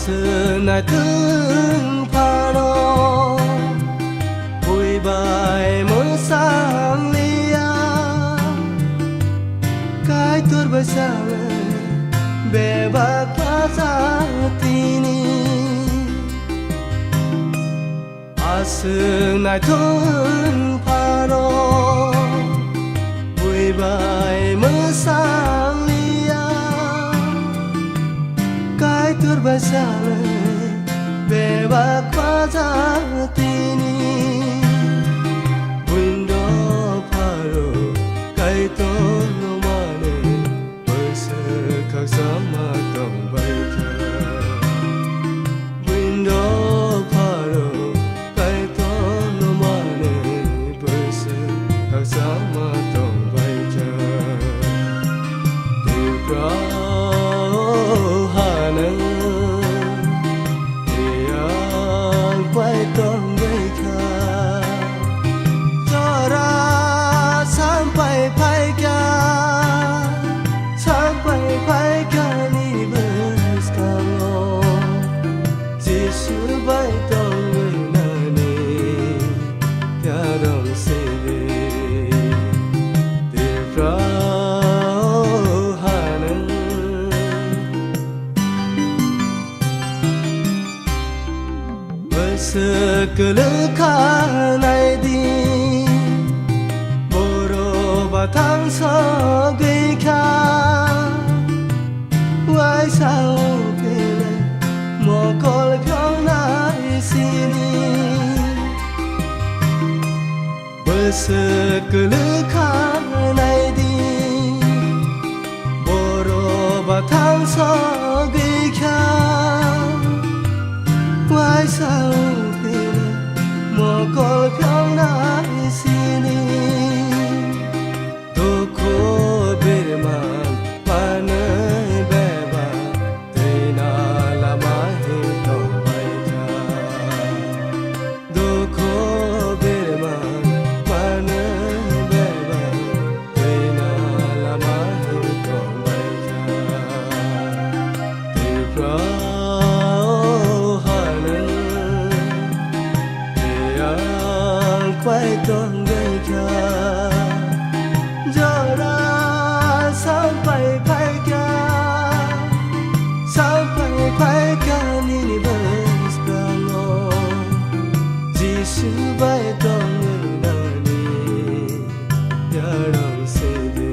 Sena từng pharo vui bài muốn sang lia cái tur besar bebas tini sena từng pharo vui bài muốn sang tur bersama bebas kuasa tini window paro kaito no mane bersekak sama tong baita window paro kaito no mane bersekak sama tong baita Sekelekan aidi boro batang sogika wai sao kele mokol pyong nai sini sekelekan aidi boro batang sogika wai sao mokol pyong nai sini doko birman panai beba tina lama hitong baita doko birman panai beba tina lama hitong baita tipra quay con gây cha giờ ra sampai pai ni bers kano jisu bai tong nani ya dong se de